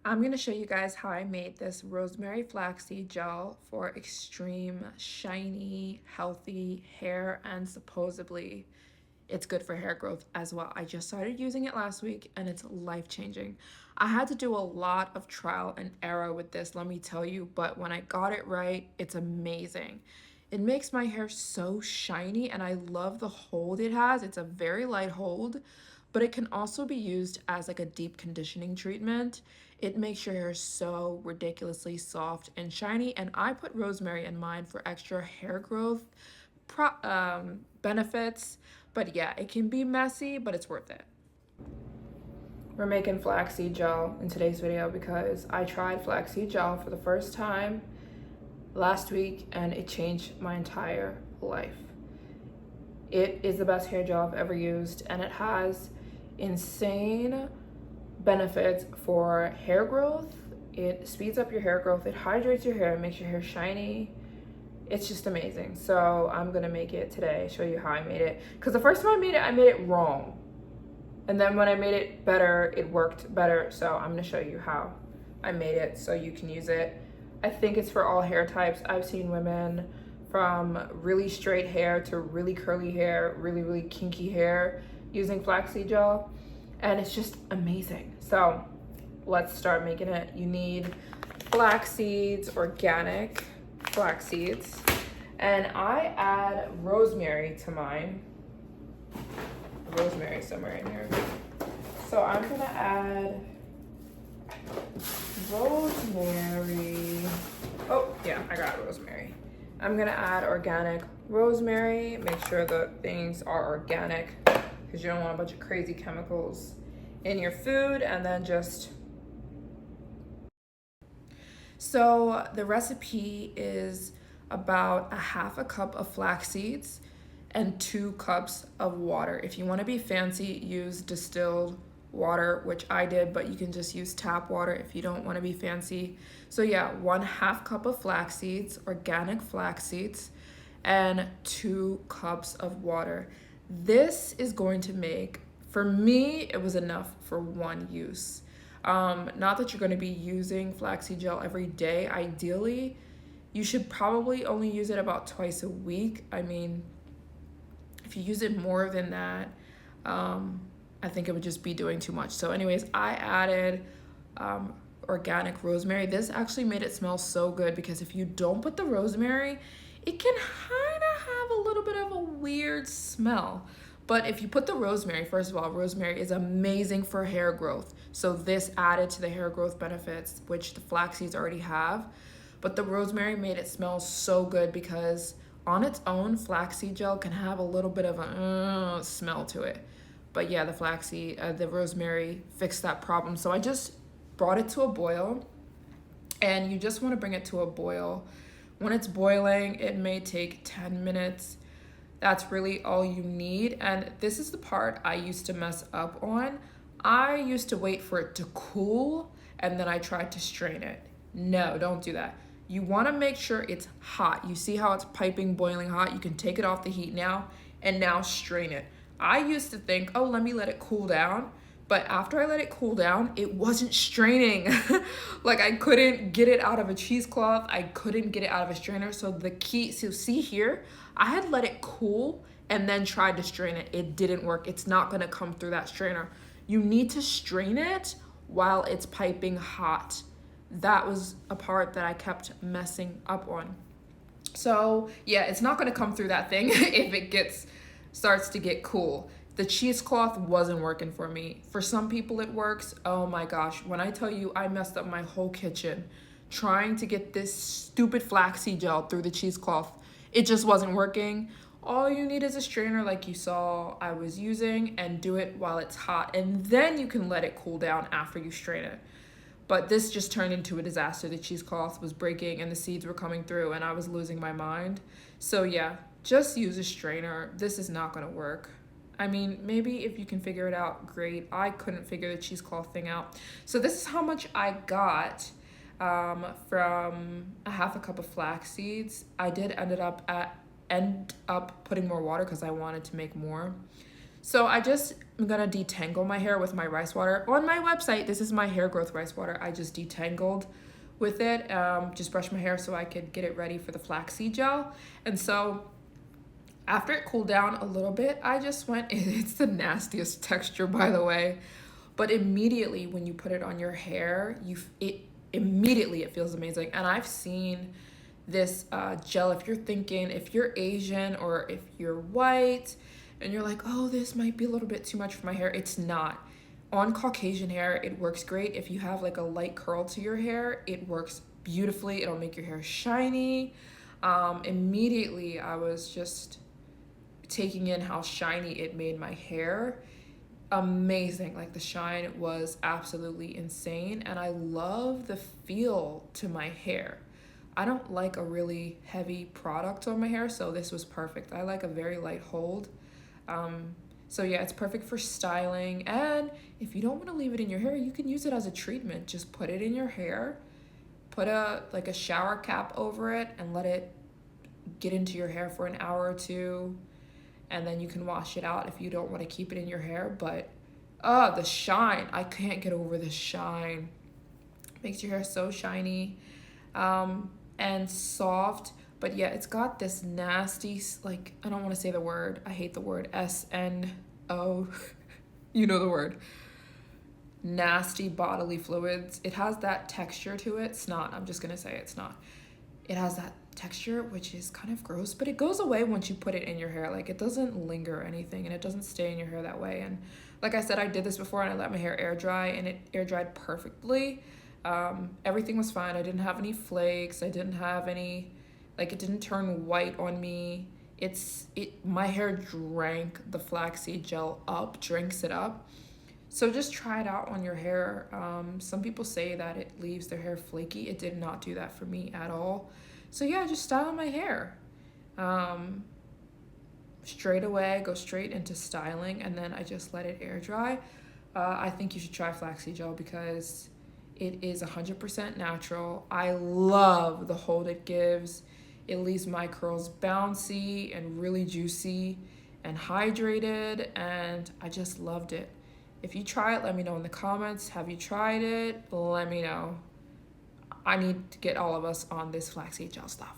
I'm going to show you guys how I made this rosemary flaxseed gel for extreme shiny, healthy hair, and supposedly it's good for hair growth as well. I just started using it last week and it's life-changing. I had to do a lot of trial and error with this, let me tell you, but when I got it right, it's amazing. It makes my hair so shiny and I love the hold it has. It's a very light hold, but it can also be used as like a deep conditioning treatment. It makes your hair so ridiculously soft and shiny, and I put rosemary in mine for extra hair growth benefits. But yeah, it can be messy, but it's worth it. We're making flaxseed gel in today's video because I tried flaxseed gel for the first time last week and it changed my entire life. It is the best hair gel I've ever used, and it has insane benefits for hair growth. It speeds up your hair growth, it hydrates your hair, makes your hair shiny. It's just amazing. So I'm gonna make it today, show you how I made it. Because the first time I made it wrong. And then when I made it better, it worked better. So I'm gonna show you how I made it so you can use it. I think it's for all hair types. I've seen women from really straight hair to really curly hair, really kinky hair using flaxseed gel. And it's just amazing. So let's start making it. You need flax seeds, organic flax seeds. And I add rosemary to mine. Rosemary somewhere in here. So I'm gonna add rosemary. Oh yeah, I got rosemary. I'm gonna add organic rosemary. Make sure the things are organic because you don't want a bunch of crazy chemicals in your food. And then so the recipe is about a half a cup of flax seeds and 2 cups of water. If you want to be fancy, use distilled water, which I did, but you can just use tap water if you don't want to be fancy. So yeah, 1/2 cup of flax seeds, organic flax seeds, and 2 cups of water. This is going to make, for me, it was enough for one use. Not that you're going to be using flaxseed gel every day. Ideally, you should probably only use it about twice a week. I mean, if you use it more than that, I think it would just be doing too much. So anyways, I added organic rosemary. This actually made it smell so good because if you don't put the rosemary, it can kind of have a little bit of a weird smell. But if you put the rosemary, first of all, rosemary is amazing for hair growth. So this added to the hair growth benefits, which the flax seeds already have. But the rosemary made it smell so good because on its own, flaxseed gel can have a little bit of a smell to it. But yeah, the rosemary fixed that problem. So I just brought it to a boil, and you just want to bring it to a boil. When it's boiling, it may take 10 minutes. That's really all you need. And this is the part I used to mess up on. I used to wait for it to cool and then I tried to strain it. No, don't do that. You want to make sure it's hot. You see how it's piping boiling hot? You can take it off the heat now and now strain it. I used to think, oh, let me let it cool down. But after I let it cool down, it wasn't straining. Like I couldn't get it out of a cheesecloth. I couldn't get it out of a strainer. So the key, so see here, I had let it cool and then tried to strain it. It didn't work. It's not gonna come through that strainer. You need to strain it while it's piping hot. That was a part that I kept messing up on. So yeah, it's not gonna come through that thing if it starts to get cool. The cheesecloth wasn't working for me. For some people it works. Oh my gosh, when I tell you I messed up my whole kitchen trying to get this stupid flaxseed gel through the cheesecloth, it just wasn't working. All you need is a strainer like you saw I was using and do it while it's hot, and then you can let it cool down after you strain it. But this just turned into a disaster. The cheesecloth was breaking and the seeds were coming through and I was losing my mind. So yeah, just use a strainer. This is not gonna work. I mean, maybe if you can figure it out, great. I couldn't figure the cheesecloth thing out. So this is how much I got from a half a cup of flax seeds. I did end up putting more water because I wanted to make more. So I just am gonna detangle my hair with my rice water. On my website, this is my hair growth rice water. I just detangled with it, just brushed my hair so I could get it ready for the flaxseed gel. And so after it cooled down a little bit, I just went, it's the nastiest texture, by the way. But immediately when you put it on your hair, immediately it feels amazing. And I've seen this gel, if you're Asian or if you're white and you're like, oh, this might be a little bit too much for my hair. It's not. On Caucasian hair, it works great. If you have like a light curl to your hair, it works beautifully. It'll make your hair shiny. Immediately, I was just taking in how shiny it made my hair. Amazing. Like the shine was absolutely insane, and I love the feel to my hair. I don't like a really heavy product on my hair, so this was perfect. I like a very light hold. So yeah, it's perfect for styling, and if you don't want to leave it in your hair, you can use it as a treatment. Just put it in your hair, put a shower cap over it, and let it get into your hair for an hour or two, and then you can wash it out if you don't want to keep it in your hair. But the shine, I can't get over the shine. Makes your hair so shiny and soft. But yeah, it's got this nasty, like, I don't want to say the word, I hate the word, SNO, you know the word, nasty bodily fluids. It has that texture to it. Snot, I'm just gonna say it's not. It has that texture, which is kind of gross, but it goes away once you put it in your hair. Like, it doesn't linger or anything, and it doesn't stay in your hair that way. And like I said, I did this before, and I let my hair air dry, and it air dried perfectly. Everything was fine. I didn't have any flakes. I didn't have any, like, it didn't turn white on me. My hair drank the flaxseed gel up, drinks it up. So just try it out on your hair. Some people say that it leaves their hair flaky. It did not do that for me at all. So yeah, just style my hair. Straight away, go straight into styling, and then I just let it air dry. I think you should try flaxseed gel because it is 100% natural. I love the hold it gives. It leaves my curls bouncy and really juicy and hydrated, and I just loved it. If you try it, let me know in the comments. Have you tried it? Let me know. I need to get all of us on this flaxseed gel stuff.